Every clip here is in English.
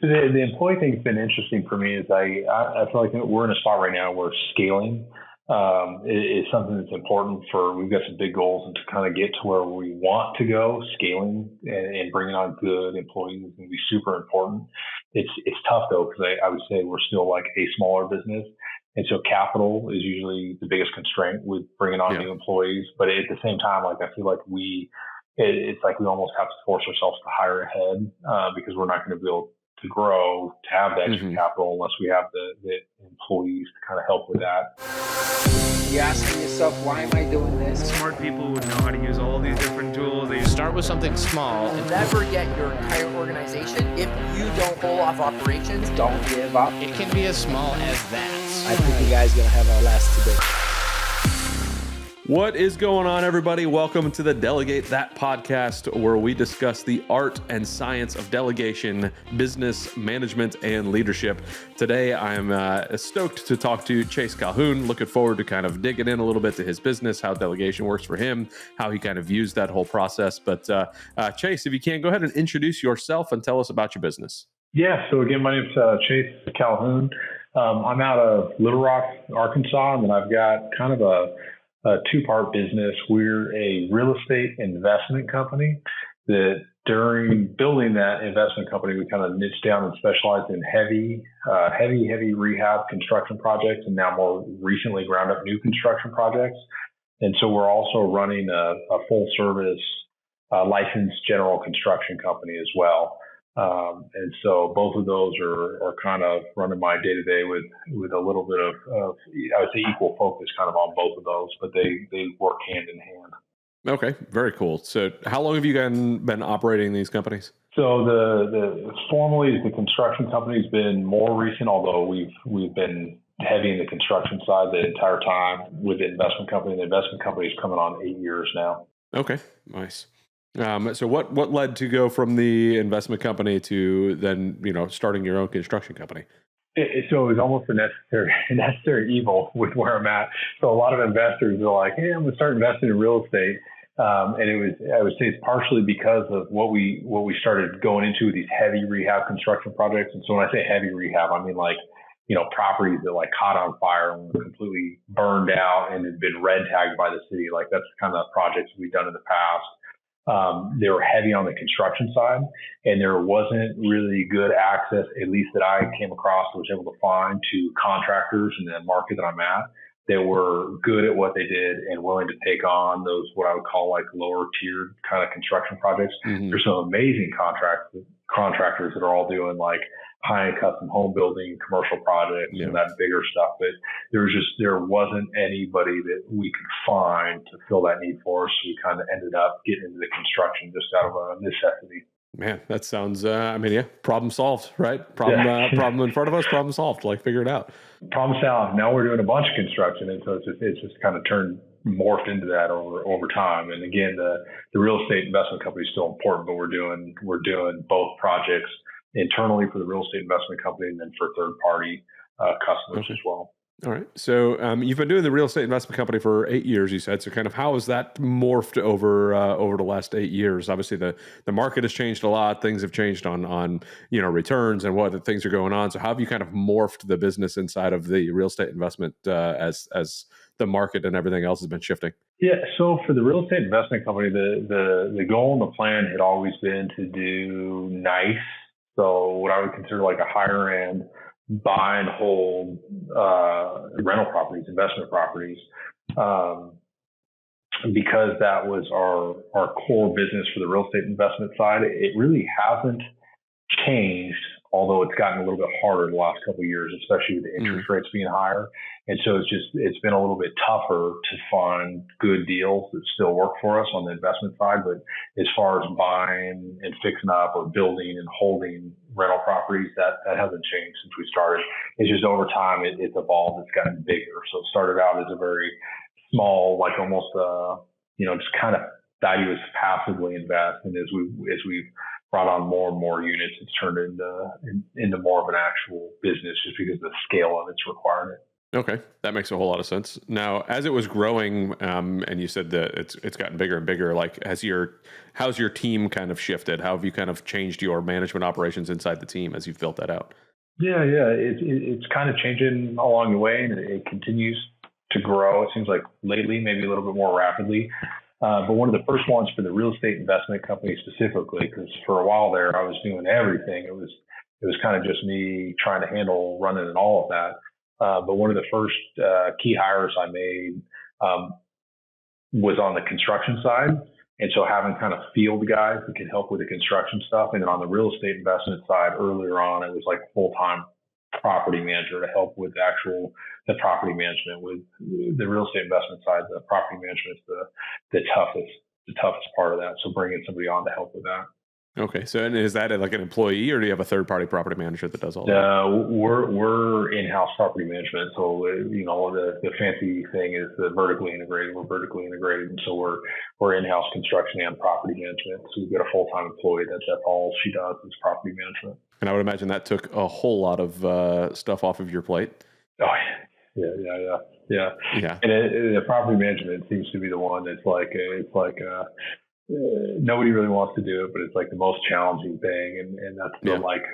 The employee thing's been interesting for me. Is I feel like we're in a spot right now where scaling is something that's important for. We've got some big goals, and to kind of get to where we want to go, scaling and bringing on good employees is going to be super important. It's tough though, because I would say we're still like a smaller business, and so capital is usually the biggest constraint with bringing on new employees. But at the same time, like I feel like it's like we almost have to force ourselves to hire ahead because we're not going to be able to grow to have the extra capital unless we have the employees to kind of help with that. You're asking yourself, why am I doing this? Smart people would know how to use all these different tools. They start with something small. You'll never get your entire organization if you don't pull off operations. Don't give up. It can be as small as that. I think you guys are going to have a blast today. What is going on, everybody? Welcome to the Delegate That podcast, where we discuss the art and science of delegation, business management, and leadership. Today, I'm stoked to talk to Chase Calhoun. Looking forward to kind of digging in a little bit to his business, how delegation works for him, how he kind of views that whole process. But Chase, if you can, go ahead and introduce yourself and tell us about your business. Yeah. So again, my name's Chase Calhoun. I'm out of Little Rock, Arkansas, and then I've got kind of a two-part business. We're a real estate investment company that during building that investment company, we kind of niched down and specialized in heavy rehab construction projects, and now more recently ground up new construction projects. And so we're also running a full service licensed general construction company as well. And so both of those are kind of running my day to day with a little bit of I would say equal focus kind of on both of those, but they work hand in hand. Okay, very cool. So how long have you been operating these companies? So the formally the construction company's been more recent, although we've been heavy in the construction side the entire time with the investment company. The investment company is coming on 8 years now. Okay, nice. So what led to go from the investment company to then, starting your own construction company? So it was almost a necessary evil with where I'm at. So a lot of investors are like, hey, I'm going to start investing in real estate. And I would say it's partially because of what we started going into with these heavy rehab construction projects. And so when I say heavy rehab, I mean like, properties that like caught on fire and were completely burned out and had been red tagged by the city. Like that's the kind of projects we've done in the past. They were heavy on the construction side, and there wasn't really good access, at least that I came across or was able to find, to contractors in the market that I'm at that were good at what they did and willing to take on those, what I would call like lower tiered kind of construction projects. There's some amazing contractors that are all doing like high-end custom home building, commercial projects, and that bigger stuff. But there wasn't anybody that we could find to fill that need for us. So we kind of ended up getting into the construction just out of a necessity. Man, that sounds, problem solved, right? Problem in front of us, problem solved, like figure it out. Problem solved. Now we're doing a bunch of construction. And so it's just kind of morphed into that over time. And again, the real estate investment company is still important, but we're doing both projects internally for the real estate investment company and then for third party customers as well. All right. So you've been doing the real estate investment company for 8 years, you said. So kind of how has that morphed over the last 8 years? Obviously, the market has changed a lot. Things have changed on returns and what things are going on. So how have you kind of morphed the business inside of the real estate investment as the market and everything else has been shifting? Yeah. So for the real estate investment company, the goal and the plan had always been to do nice. So what I would consider like a higher end buy and hold rental properties, investment properties, because that was our core business for the real estate investment side. It really hasn't changed, although it's gotten a little bit harder in the last couple of years, especially with the interest rates being higher. And so it's been a little bit tougher to find good deals that still work for us on the investment side. But as far as buying and fixing up or building and holding rental properties, that hasn't changed since we started. It's just over time it's evolved, it's gotten bigger. So it started out as a very small, like almost just kind of value as passively invest. And as we've brought on more and more units, it's turned into more of an actual business just because of the scale of its requirement. Okay, that makes a whole lot of sense. Now, as it was growing, and you said that it's gotten bigger and bigger. Like, how's your team kind of shifted? How have you kind of changed your management operations inside the team as you've built that out? Yeah. It's kind of changing along the way, and it continues to grow. It seems like lately, maybe a little bit more rapidly. But one of the first ones for the real estate investment company specifically, because for a while there I was doing everything. It was kind of just me trying to handle running and all of that. But one of the first key hires I made um, was on the construction side. And so having kind of field guys that could help with the construction stuff. And then on the real estate investment side, earlier on, it was like a full-time property manager to help with the property management. With the real estate investment side, the property management is the toughest part of that. So bringing somebody on to help with that. Okay, so and is that like an employee, or do you have a third party property manager that does all that? We're in-house property management, so the fancy thing is the vertically integrated. We're vertically integrated, and so we're in-house construction and property management. So we've got a full-time employee that's all she does is property management. And I would imagine that took a whole lot of stuff off of your plate. Oh yeah. Yeah. And the property management seems to be the one that's nobody really wants to do it, but it's like the most challenging thing, and that's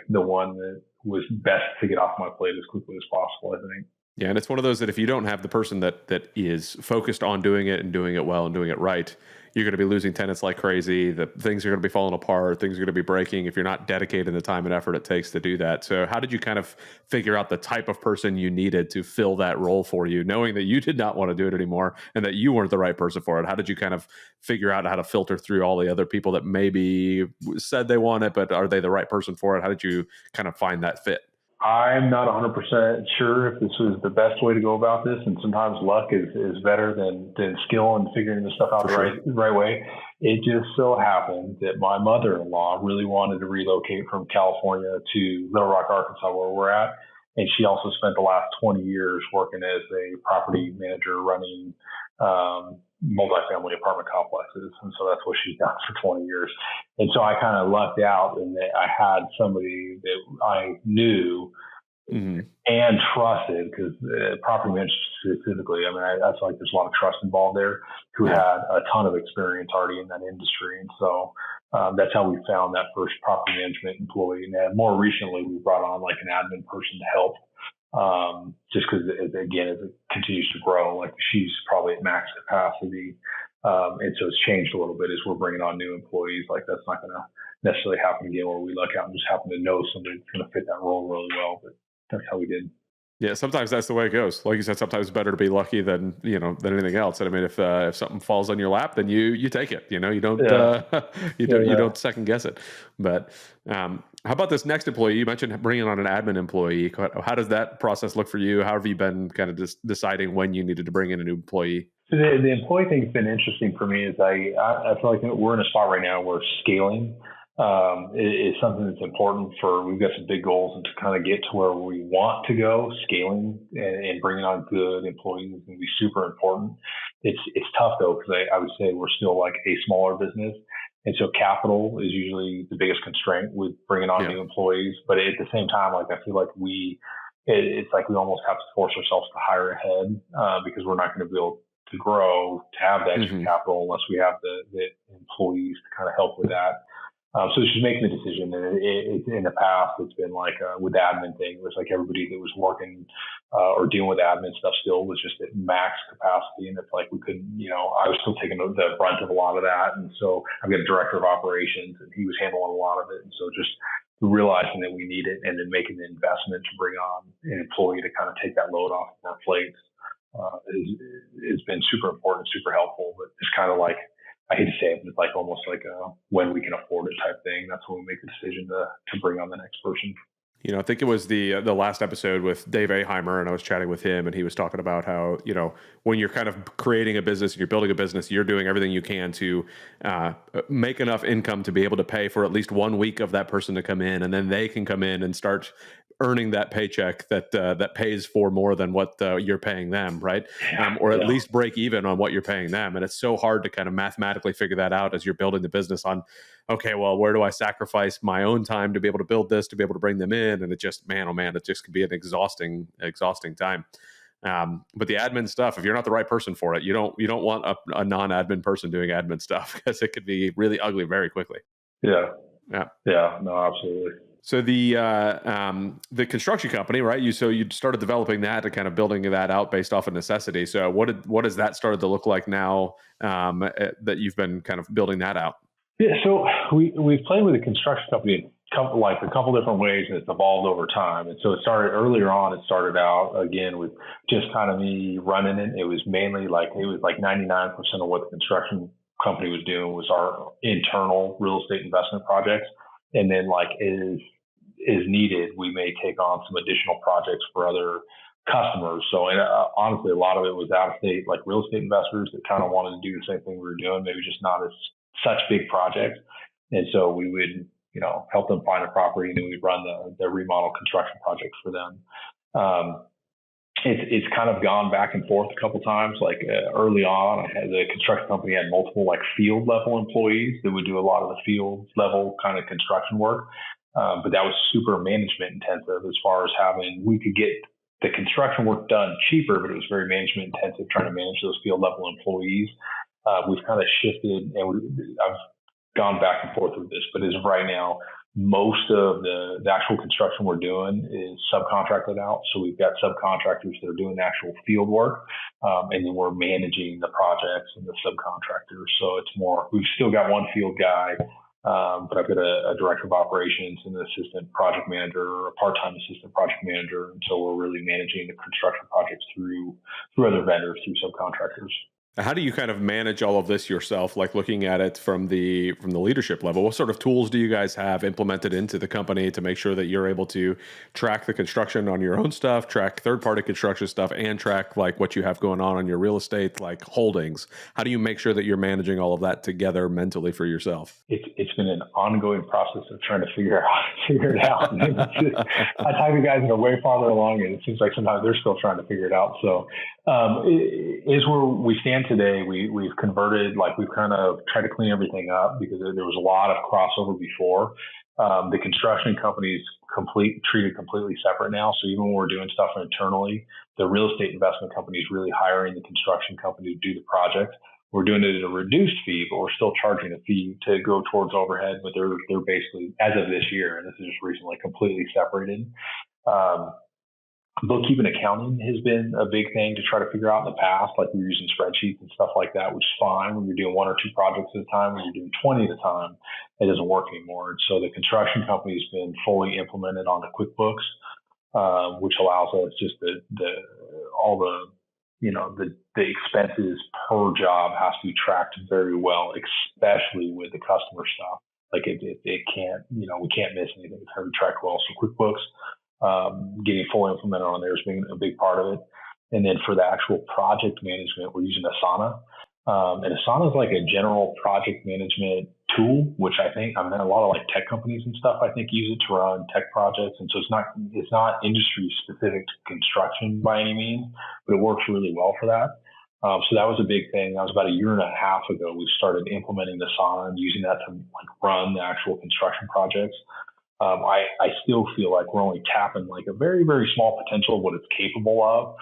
the one that was best to get off my plate as quickly as possible, I think. Yeah, and it's one of those that if you don't have the person that is focused on doing it and doing it well and doing it right, you're going to be losing tenants like crazy. The things are going to be falling apart. Things are going to be breaking if you're not dedicating the time and effort it takes to do that. So how did you kind of figure out the type of person you needed to fill that role for you, knowing that you did not want to do it anymore and that you weren't the right person for it? How did you kind of figure out how to filter through all the other people that maybe said they want it, but are they the right person for it? How did you kind of find that fit? I'm not 100% sure if this was the best way to go about this, and sometimes luck is better than skill and figuring this stuff out the right way. It just so happened that my mother-in-law really wanted to relocate from California to Little Rock, Arkansas, where we're at, and she also spent the last 20 years working as a property manager running multifamily apartment complexes. And so that's what she's done for 20 years. And so I kind of lucked out in that I had somebody that I knew and trusted, because property management specifically, I mean, I feel like there's a lot of trust involved there, who had a ton of experience already in that industry. And so that's how we found that first property management employee. And then more recently, we brought on like an admin person to help. Just because again, as it continues to grow, like she's probably at max capacity. And so it's changed a little bit as we're bringing on new employees. Like that's not going to necessarily happen again where we luck out and just happen to know somebody that's going to fit that role really well. But that's how we did. Yeah, sometimes that's the way it goes. Like you said, sometimes it's better to be lucky than anything else. And I mean, if something falls on your lap, then you take it. You don't you don't second guess it. But how about this next employee? You mentioned bringing on an admin employee. How does that process look for you? How have you been kind of deciding when you needed to bring in a new employee? So the employee thing's been interesting for me. Is I feel like we're in a spot right now where scaling is something that's important we've got some big goals, and to kind of get to where we want to go. Scaling and bringing on good employees is going to be super important. It's tough though, because I would say we're still like a smaller business. And so capital is usually the biggest constraint with bringing on new employees. But at the same time, like I feel like it's like we almost have to force ourselves to hire ahead because we're not going to be able to grow to have the extra capital unless we have the employees to kind of help with that. So she's making the decision. And in the past, it's been like with the admin thing, it was like everybody that was working or dealing with admin stuff still was just at max capacity. And it's like we couldn't, I was still taking the brunt of a lot of that. And so I've got a director of operations, and he was handling a lot of it. And so just realizing that we need it and then making the investment to bring on an employee to kind of take that load off of our plates has been super important, super helpful. But it's kind of like, I hate to say it, but it's like almost like a when we can afford it type thing. That's when we make the decision to bring on the next person. I think it was the last episode with Dave Aheimer, and I was chatting with him, and he was talking about how, when you're kind of creating a business and you're building a business, you're doing everything you can to make enough income to be able to pay for at least 1 week of that person to come in, and then they can come in and start earning that paycheck that pays for more than what you're paying them, right? Or at least break even on what you're paying them. And it's so hard to kind of mathematically figure that out as you're building the business on, okay, well, where do I sacrifice my own time to be able to build this, to be able to bring them in? And it just, man, oh man, it just could be an exhausting time. But the admin stuff, if you're not the right person for it, you don't want a non-admin person doing admin stuff because it could be really ugly very quickly. Yeah. Yeah. Yeah. No, absolutely. So the construction company, right? You started developing that and kind of building that out based off of necessity. So what has that started to look like now that you've been kind of building that out? Yeah, so we've played with a construction company like a couple different ways, and it's evolved over time. And so it started earlier on. It started out again with just kind of me running it. It was mainly like 99% of what the construction company was doing was our internal real estate investment projects, and then like is needed, we may take on some additional projects for other customers. So and honestly, a lot of it was out of state, like real estate investors that kind of wanted to do the same thing we were doing, maybe just not as such big projects. And so we would, help them find a property, and then we'd run the remodel construction projects for them. It's kind of gone back and forth a couple times. Like early on, the construction company had multiple like field level employees that would do a lot of the field level kind of construction work. But that was super management intensive as far as we could get the construction work done cheaper, but it was very management intensive trying to manage those field level employees. We've kind of shifted, and I've gone back and forth with this, but as of right now, most of the actual construction we're doing is subcontracted out. So we've got subcontractors that are doing the actual field work, and then we're managing the projects and the subcontractors. So it's more, we've still got one field guy, but I've got a director of operations and an assistant project manager, or a part-time assistant project manager. And so we're really managing the construction projects through other vendors, through subcontractors. How do you kind of manage all of this yourself, like looking at it from the leadership level? What sort of tools do you guys have implemented into the company to make sure that you're able to track the construction on your own stuff, track third-party construction stuff, and track like what you have going on your real estate like holdings? How do you make sure that you're managing all of that together mentally for yourself? It's been an ongoing process of trying to figure it out. I talk to guys that are way farther along, and it seems like sometimes they're still trying to figure it out. So it is where we stand today. We've converted, like we've kind of tried to clean everything up because there was a lot of crossover before. The construction companies treated completely separate now. So even when we're doing stuff internally, the real estate investment company is really hiring the construction company to do the project. We're doing it at a reduced fee, but we're still charging a fee to go towards overhead. But they're basically, as of this year, and this is just recently, completely separated. Bookkeeping, accounting has been a big thing to try to figure out in the past. Like we were using spreadsheets and stuff like that, which is fine when you're doing 1 or 2 projects at a time. When you're doing 20 at a time, it doesn't work anymore. And so the construction company has been fully implemented onto QuickBooks, which allows us just the expenses per job has to be tracked very well, especially with the customer stuff. Like it can't, we can't miss anything. It's heavy tracked well. So QuickBooks, getting fully implemented on there has been a big part of it. And then for the actual project management, we're using Asana. And Asana is like a general project management tool, which I think, a lot of like tech companies and stuff, I think use it to run tech projects. And so it's not industry specific to construction by any means, but it works really well for that. So that was a big thing. That was about 1.5 years ago. We started implementing Asana and using that to like run the actual construction projects. I still feel like we're only tapping like a very, very small potential of what it's capable of.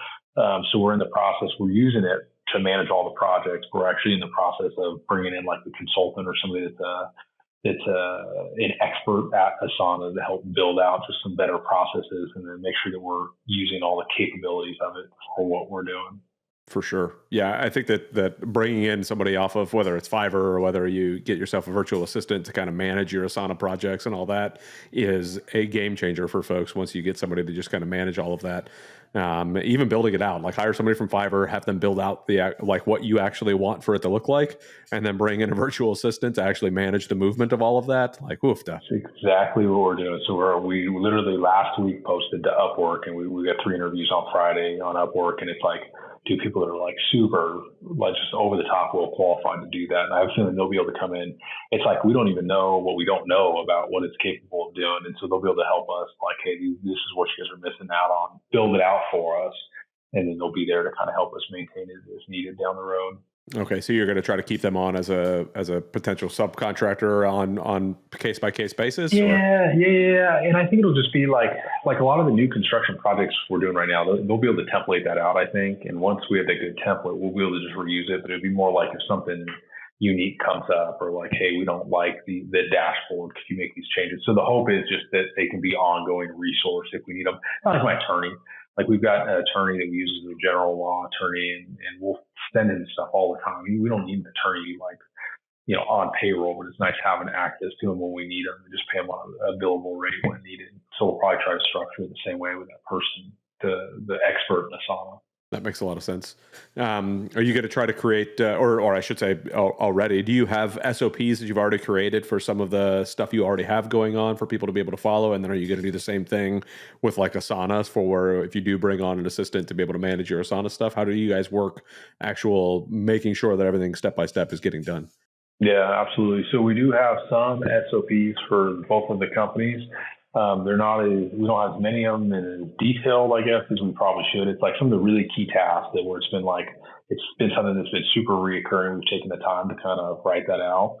So we're in the process, we're using it to manage all the projects. We're actually in the process of bringing in like the consultant or somebody that's an expert at Asana to help build out just some better processes and then make sure that we're using all the capabilities of it for what we're doing. For sure. Yeah, I think that bringing in somebody off of whether it's Fiverr or whether you get yourself a virtual assistant to kind of manage your Asana projects and all that is a game changer for folks once you get somebody to just kind of manage all of that. Even building it out, like hire somebody from Fiverr, have them build out like what you actually want for it to look like, and then bring in a virtual assistant to actually manage the movement of all of that. Like, oof. That's exactly what we're doing. So we literally last week posted to Upwork, and we got 3 interviews on Friday on Upwork, and it's like 2 people that are like super, like just over the top well qualified to do that. And I have a feeling they'll be able to come in. It's like we don't even know what we don't know about what it's capable of doing. And so they'll be able to help us like, hey, this is what you guys are missing out on. Build it out for us. And then they'll be there to kind of help us maintain it as needed down the road. Okay, so you're going to try to keep them on as a potential subcontractor on case by case basis, or? Yeah. And I think it'll just be like a lot of the new construction projects we're doing right now, they'll be able to template that out, I think. And once we have that good template, we'll be able to just reuse it. But it'd be more like if something unique comes up, or like, hey, we don't like the dashboard, could you make these changes? So the hope is just that they can be ongoing resource if we need them. Not like my attorney. Like we've got an attorney that we use as a general law attorney, and we'll send him stuff all the time. We don't need an attorney like, on payroll, but it's nice having access to them when we need them and just pay them on a billable rate when needed. So we'll probably try to structure it the same way with that person, the expert in Asana. That makes a lot of sense. Are you going to try to create, or I should say already, do you have SOPs that you've already created for some of the stuff you already have going on for people to be able to follow? And then are you going to do the same thing with like Asana for if you do bring on an assistant to be able to manage your Asana stuff? How do you guys work making sure that everything step by step is getting done? Yeah, absolutely. So we do have some SOPs for both of the companies. They're not we don't have as many of them and as detailed, I guess, as we probably should. It's like some of the really key tasks where it's been something that's been super reoccurring. We've taken the time to kind of write that out.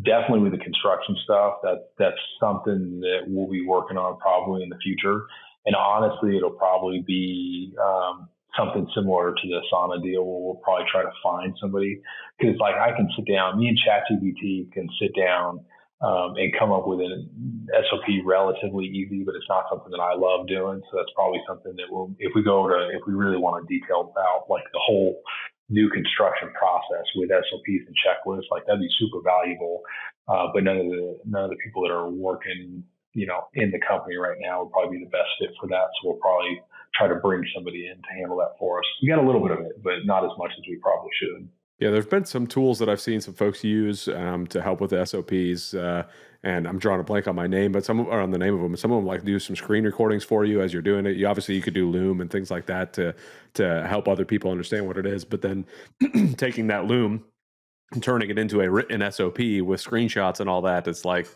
Definitely with the construction stuff, that's something that we'll be working on probably in the future. And honestly, it'll probably be something similar to the Asana deal where we'll probably try to find somebody, because like I can sit down, me and ChatGPT can sit down and come up with an SOP relatively easy, but it's not something that I love doing. So that's probably something that if we really want to detail out like the whole new construction process with SOPs and checklists, like that'd be super valuable. But none of the people that are working, in the company right now would probably be the best fit for that. So we'll probably try to bring somebody in to handle that for us. We got a little bit of it, but not as much as we probably should. Yeah, there's been some tools that I've seen some folks use to help with the SOPs, and I'm drawing a blank on my name, but on the name of them. Some of them like do some screen recordings for you as you're doing it. You could do Loom and things like that to help other people understand what it is. But then taking that Loom and turning it into a written SOP with screenshots and all that, it's like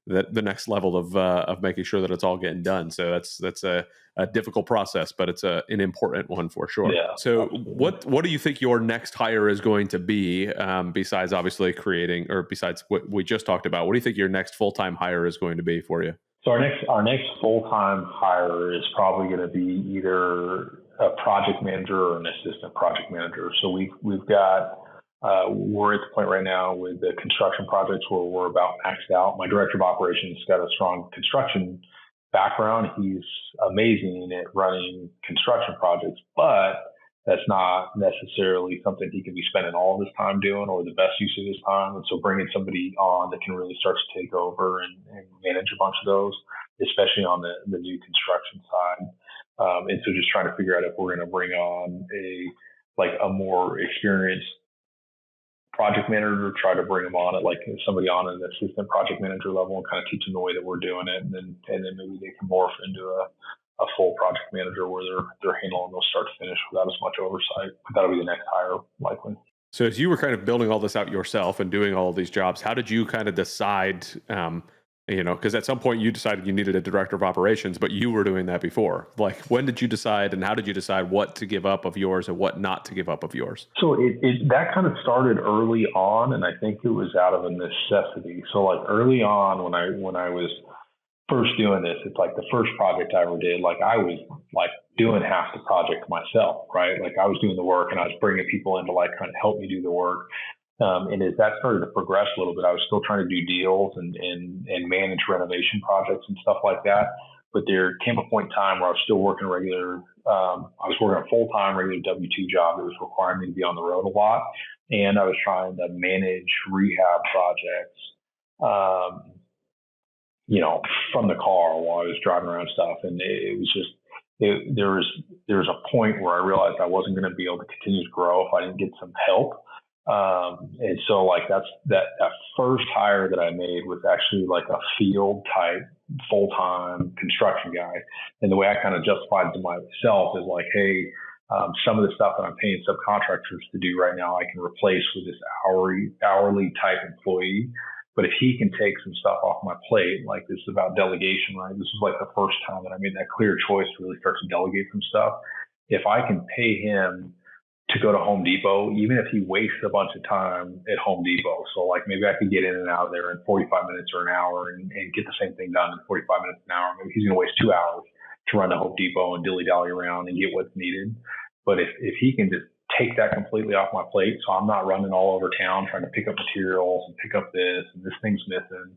the next level of making sure that it's all getting done. So that's a difficult process, but it's an important one for sure. Yeah, so absolutely. what do you think your next hire is going to be, besides obviously creating, or besides what we just talked about? What do you think your next full-time hire is going to be for you? So our next full-time hire is probably going to be either a project manager or an assistant project manager. So we've got we're at the point right now with the construction projects where we're about maxed out. My director of operations got a strong construction background. He's amazing at running construction projects, but that's not necessarily something he can be spending all of his time doing or the best use of his time. And so bringing somebody on that can really start to take over and manage a bunch of those, especially on the new construction side. And so just trying to figure out if we're going to bring on a more experienced project manager, try to bring them on at somebody on an assistant project manager level and kind of teach them the way that we're doing it. And then maybe they can morph into a full project manager where they're handling those start to finish without as much oversight. But that'll be the next hire likely. So as you were kind of building all this out yourself and doing all of these jobs, how did you kind of decide, because at some point you decided you needed a director of operations, but you were doing that before. Like, when did you decide, and how did you decide what to give up of yours and what not to give up of yours? So that kind of started early on, and I think it was out of a necessity. So like early on when I was first doing this, it's like the first project I ever did, like I was like doing half the project myself, right? Like I was doing the work and I was bringing people in to like kind of help me do the work. And as that started to progress a little bit, I was still trying to do deals and manage renovation projects and stuff like that. But there came a point in time where I was still working I was working a full-time regular W-2 job that was requiring me to be on the road a lot. And I was trying to manage rehab projects, from the car while I was driving around stuff. And it was just, there was a point where I realized I wasn't going to be able to continue to grow if I didn't get some help. And so like that first hire that I made was actually like a field type full-time construction guy. And the way I kind of justified it to myself is like, hey, some of the stuff that I'm paying subcontractors to do right now, I can replace with this hourly type employee. But if he can take some stuff off my plate, like this is about delegation, right? This is like the first time that I made that clear choice to really start to delegate some stuff. If I can pay him to go to Home Depot, even if he wastes a bunch of time at Home Depot. So like maybe I could get in and out of there in 45 minutes or an hour and get the same thing done in 45 minutes, an hour. Maybe he's going to waste 2 hours to run to Home Depot and dilly-dally around and get what's needed. But if he can just take that completely off my plate, so I'm not running all over town trying to pick up materials and pick up this and this thing's missing,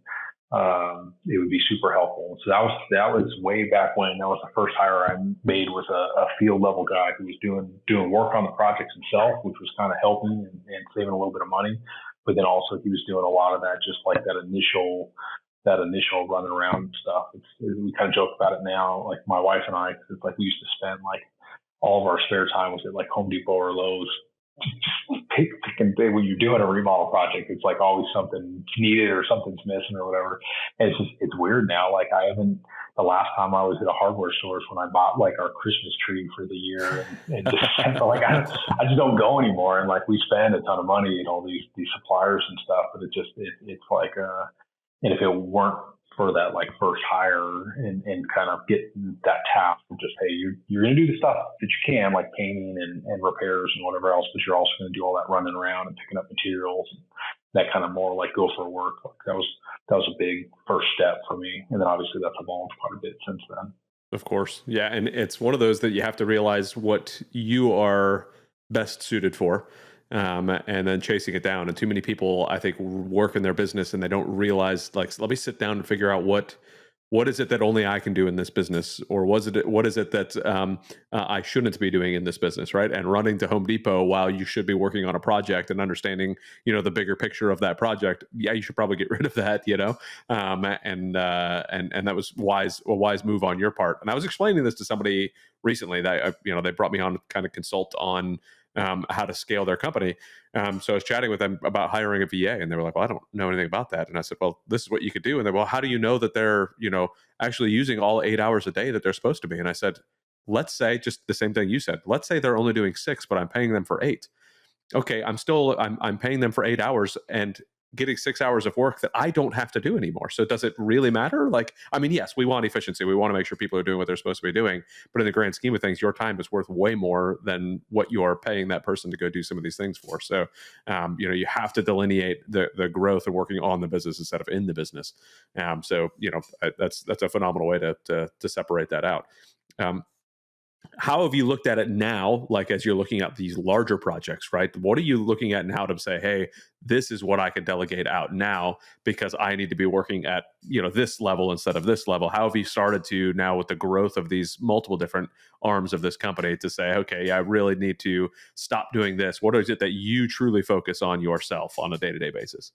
it would be super helpful. So that was way back when. That was the first hire I made, was a field level guy who was doing work on the projects himself, which was kind of helping and saving a little bit of money. But then also he was doing a lot of that, just like that initial running around stuff. We kind of joke about it now, like my wife and I, 'cause it's like we used to spend like all of our spare time was at like Home Depot or Lowe's. Picking when you're doing a remodel project, it's like always something needed or something's missing or whatever. And it's weird now. Like the last time I was at a hardware store is when I bought like our Christmas tree for the year, and just like I just don't go anymore. And like we spend a ton of money in all these suppliers and stuff, but it's like and if it weren't for that like first hire and kind of get that task of just, hey, you're going to do the stuff that you can, like painting and repairs and whatever else, but you're also going to do all that running around and picking up materials and that kind of more like go for work. Like that was a big first step for me. And then obviously that's evolved quite a bit since then. Of course. Yeah. And it's one of those that you have to realize what you are best suited for. And then chasing it down. And too many people, I think, work in their business and they don't realize, like, let me sit down and figure out what is it that only I can do in this business, or what is it that I shouldn't be doing in this business, right? And running to Home Depot while you should be working on a project and understanding, the bigger picture of that project. Yeah, you should probably get rid of that, and that was a wise move on your part. And I was explaining this to somebody recently that they brought me on to kind of consult on how to scale their company. So I was chatting with them about hiring a VA, and they were like, well, I don't know anything about that. And I said, well, this is what you could do. And they're, well, how do you know that they're, actually using all 8 hours a day that they're supposed to be? And I said, let's say, just the same thing you said, let's say they're only doing 6, but I'm paying them for 8. Okay, I'm paying them for 8 hours and getting 6 hours of work that I don't have to do anymore. So does it really matter? Like, I mean, yes, we want efficiency. We want to make sure people are doing what they're supposed to be doing. But in the grand scheme of things, your time is worth way more than what you are paying that person to go do some of these things for. So, you have to delineate the growth and working on the business instead of in the business. So, that's a phenomenal way to separate that out. How have you looked at it now, like as you're looking at these larger projects, right? What are you looking at now to say, hey, this is what I can delegate out now because I need to be working at, this level instead of this level? How have you started to now, with the growth of these multiple different arms of this company, to say, okay, I really need to stop doing this? What is it that you truly focus on yourself on a day-to-day basis?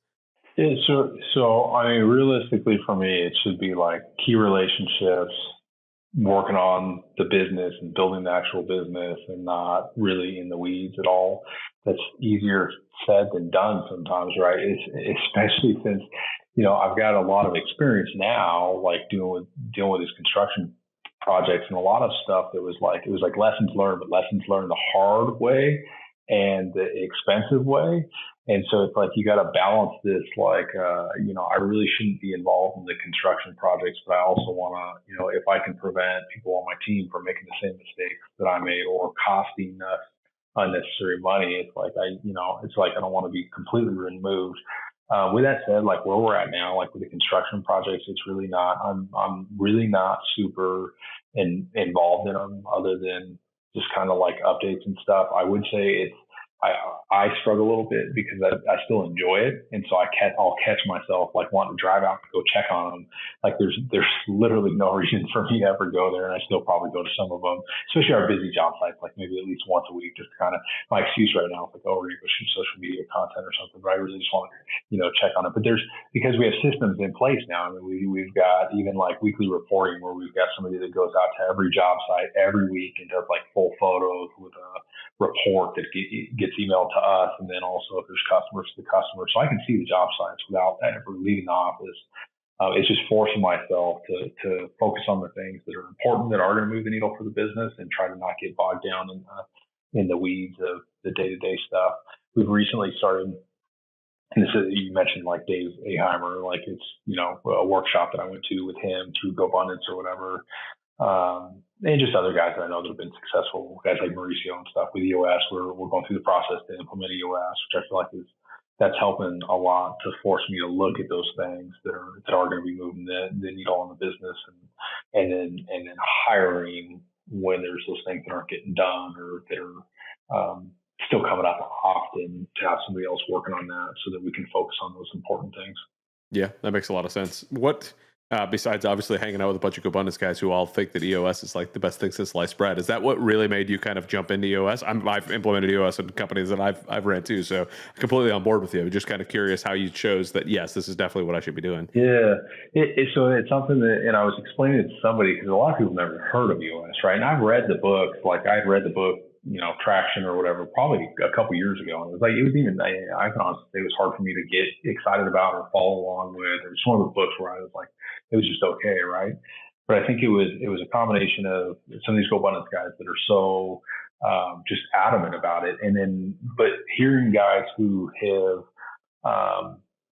Yeah, so I mean, realistically for me, it should be like key relationships, working on the business and building the actual business and not really in the weeds at all. That's easier said than done sometimes, right? Especially since, I've got a lot of experience now, like dealing with these construction projects and a lot of stuff that was like, it was like lessons learned, but lessons learned the hard way and the expensive way. And so it's like, you got to balance this, like, I really shouldn't be involved in the construction projects, but I also want to, if I can prevent people on my team from making the same mistakes that I made or costing us unnecessary money, it's like, I don't want to be completely removed. With that said, like where we're at now, like with the construction projects, it's really not, I'm really not super involved in them other than just kind of like updates and stuff. I would say I struggle a little bit because I still enjoy it. And so I'll catch myself like wanting to drive out to go check on them. Like there's literally no reason for me to ever go there. And I still probably go to some of them, especially our busy job sites, like maybe at least once a week, just kind of my excuse right now. It's like, oh, we're going to go shoot social media content or something, but I really just want to, check on it. But because we have systems in place now. I mean, we've got even like weekly reporting where we've got somebody that goes out to every job site every week and does like full photos with a report that gets emailed to us, and then also if there's customers to the customer, so I can see the job sites without ever leaving the office. It's just forcing myself to focus on the things that are important, that are going to move the needle for the business, and try to not get bogged down in the weeds of the day-to-day stuff. We've recently started, and this is, you mentioned like Dave Aheimer, like it's a workshop that I went to with him through GoBundance or whatever. and just other guys that I know that have been successful, guys like Mauricio and stuff with EOS. We're going through the process to implement EOS, which I feel like that's helping a lot to force me to look at those things that are going to be moving the needle in the business, and then hiring when there's those things that aren't getting done or that are still coming up often, to have somebody else working on that so that we can focus on those important things. Yeah, that makes a lot of sense. What, besides obviously hanging out with a bunch of GoBundance guys who all think that EOS is like the best thing since sliced bread, is that what really made you kind of jump into EOS? I've implemented EOS in companies that I've ran too, so I'm completely on board with you. I'm just kind of curious how you chose that, yes, this is definitely what I should be doing. Yeah. So it's something that, and I was explaining it to somebody because a lot of people never heard of EOS, right? And I've read the book, like I had read the book, Traction or whatever, probably a couple years ago. And it was even, I can honestly say it was hard for me to get excited about or follow along with. It was one of those books where I was like, it was just okay, right? But I think it was a combination of some of these GoBundance guys that are so just adamant about it. And then, but hearing guys who have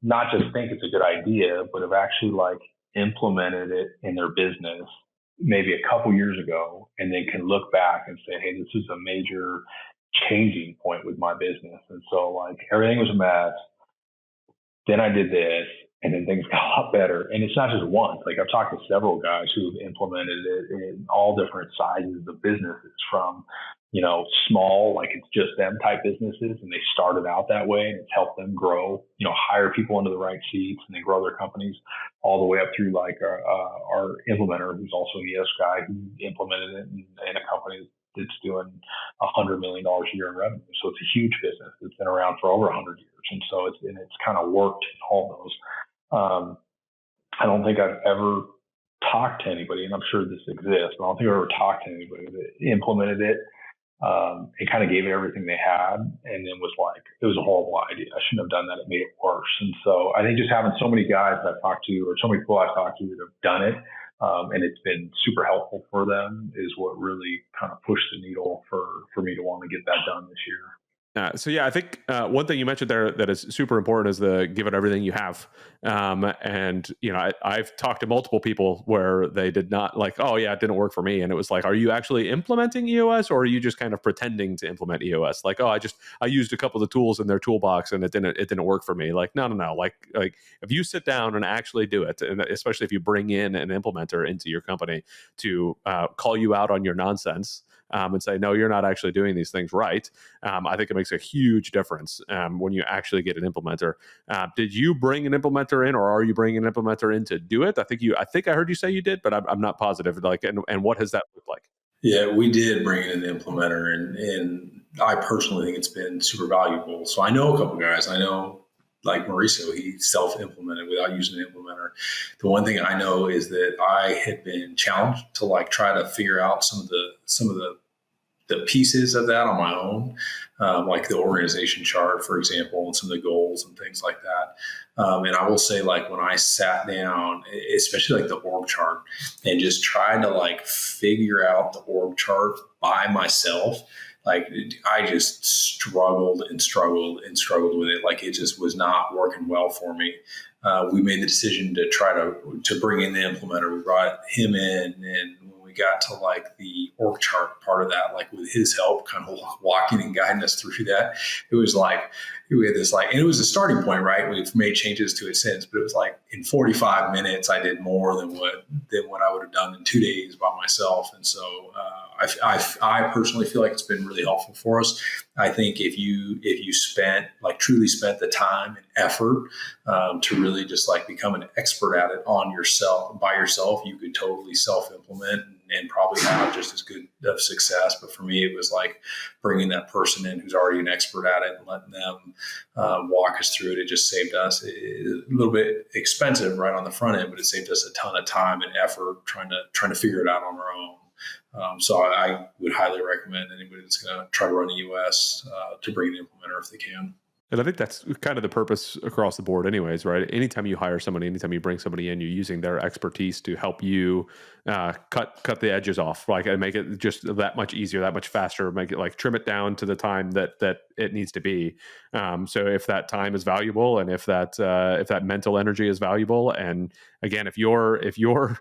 not just think it's a good idea, but have actually like implemented it in their business maybe a couple years ago, and then can look back and say, hey, this is a major changing point with my business. And so like everything was a mess. Then I did this, and then things got a lot better. And it's not just once. Like I've talked to several guys who've implemented it in all different sizes of businesses, from small, like it's just them type businesses, and they started out that way, and it's helped them grow, hire people into the right seats and then grow their companies, all the way up through like our implementer, who's also an ES guy, who implemented it in a company that's doing $100 million a year in revenue. So it's a huge business. It's been around for over 100 years. And so it's kind of worked in all those. I don't think I've ever talked to anybody, and I'm sure this exists, but I don't think I've ever talked to anybody that implemented it. It kind of gave it everything they had, and then was like, it was a horrible idea. I shouldn't have done that. It made it worse. And so I think just having so many guys that I've talked to, or so many people I've talked to that have done it, and it's been super helpful for them, is what really kind of pushed the needle for me to want to get that done this year. So yeah, I think one thing you mentioned there that is super important is the give it everything you have. And I've talked to multiple people where they did not like, oh yeah, it didn't work for me. And it was like, are you actually implementing EOS, or are you just kind of pretending to implement EOS? Like, oh, I used a couple of the tools in their toolbox and it didn't work for me. Like, no. Like if you sit down and actually do it, and especially if you bring in an implementer into your company to call you out on your nonsense, and say, no, you're not actually doing these things right. I think it makes a huge difference when you actually get an implementer. Did you bring an implementer in, or are you bringing an implementer in to do it? I think I heard you say you did, but I'm not positive. Like, and what has that looked like? Yeah, we did bring in an implementer, and I personally think it's been super valuable. So I know a couple guys. I know, like Mauricio, he self-implemented without using an implementer. The one thing I know is that I had been challenged to like try to figure out some of the pieces of that on my own, like the organization chart, for example, and some of the goals and things like that. And I will say, like, when I sat down, especially like the org chart, and just tried to like figure out the org chart by myself, like I just struggled with it. Like it just was not working well for me. We made the decision to try to bring in the implementer. We brought him in, and when we got to like the org chart part of that, like with his help, kind of walking and guiding us through that, it was like we had this like, and it was a starting point, right? We've made changes to it since, but it was like in 45 minutes, I did more than what I would have done in 2 days by myself. And so I personally feel like it's been really helpful for us. I think if you truly spent the time and effort to really just like become an expert at it by yourself, you could totally self-implement and probably have just as good of success. But for me, it was like bringing that person in who's already an expert at it and letting them walk us through it. It just saved us a little bit expensive right on the front end, but it saved us a ton of time and effort trying to figure it out on our own. So I would highly recommend anybody that's going to try to run a US to bring an implementer if they can. And I think that's kind of the purpose across the board anyways, right? Anytime you hire somebody, anytime you bring somebody in, you're using their expertise to help you cut the edges off, like, and make it just that much easier, that much faster, make it like trim it down to the time that it needs to be. So if that time is valuable, and if that mental energy is valuable, and again, if you're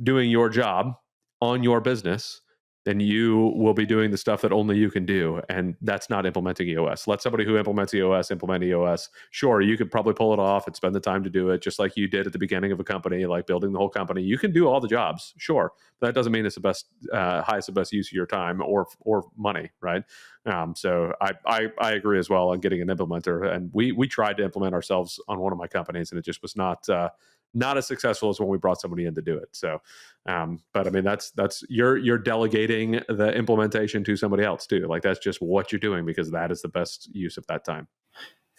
doing your job on your business, then you will be doing the stuff that only you can do. And that's not implementing EOS. Let somebody who implements EOS implement EOS. Sure, you could probably pull it off and spend the time to do it, just like you did at the beginning of a company, like building the whole company. You can do all the jobs, sure. But that doesn't mean it's the best, highest and best use of your time or money, right? So I agree as well on getting an implementer. And we tried to implement ourselves on one of my companies, and it just was not as successful as when we brought somebody in to do it. So, but I mean, that's you're delegating the implementation to somebody else too. Like that's just what you're doing because that is the best use of that time.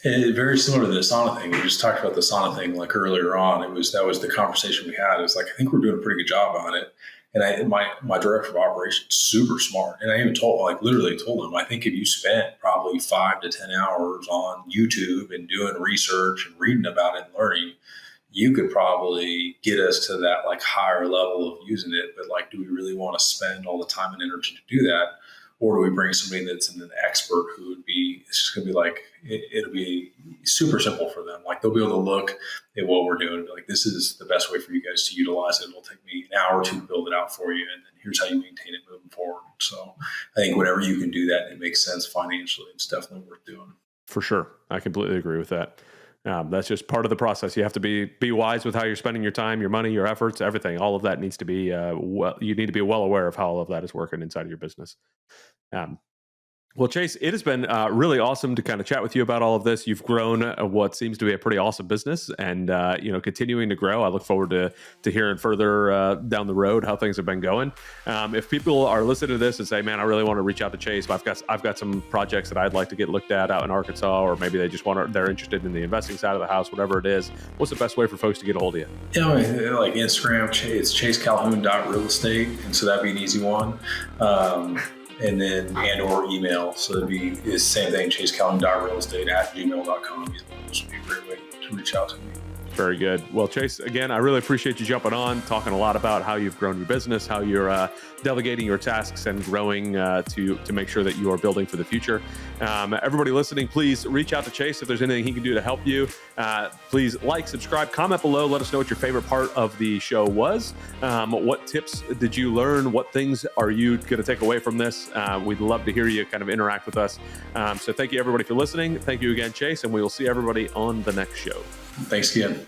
And very similar to the Asana thing. We just talked about the Asana thing like earlier on. That was the conversation we had. It was like, I think we're doing a pretty good job on it. And my director of operations, super smart. And I even literally told him, I think if you spent probably 5 to 10 hours on YouTube and doing research and reading about it and learning, you could probably get us to that like higher level of using it. But like, do we really want to spend all the time and energy to do that? Or do we bring somebody that's an expert who would be, it's just going to be like, it'll be super simple for them. Like they'll be able to look at what we're doing and be like, this is the best way for you guys to utilize it. It'll take me an hour or two to build it out for you. And then here's how you maintain it moving forward. So I think whenever you can do that and it makes sense financially, it's definitely worth doing. For sure. I completely agree with that. That's just part of the process. You have to be wise with how you're spending your time, your money, your efforts, everything. All of that needs to be, you need to be well aware of how all of that is working inside of your business. Well, Chase, it has been really awesome to kind of chat with you about all of this. You've grown what seems to be a pretty awesome business and, continuing to grow. I look forward to hearing further down the road how things have been going. If people are listening to this and say, man, I really want to reach out to Chase, but I've got some projects that I'd like to get looked at out in Arkansas, or maybe they just they're interested in the investing side of the house, whatever it is. What's the best way for folks to get a hold of you? Yeah, like Instagram, it's chasecalhoun.realestate. And so that'd be an easy one. And then or email. So it'd be the same thing, chasecalhoun.realestate@gmail.com. This would be a great way to reach out to me. Very good. Well, Chase, again, I really appreciate you jumping on, talking a lot about how you've grown your business, how you're delegating your tasks and growing to make sure that you are building for the future. Everybody listening, please reach out to Chase if there's anything he can do to help you. Please like, subscribe, comment below. Let us know what your favorite part of the show was. What tips did you learn? What things are you going to take away from this? We'd love to hear you kind of interact with us. So thank you, everybody, for listening. Thank you again, Chase, and we will see everybody on the next show. Thanks again.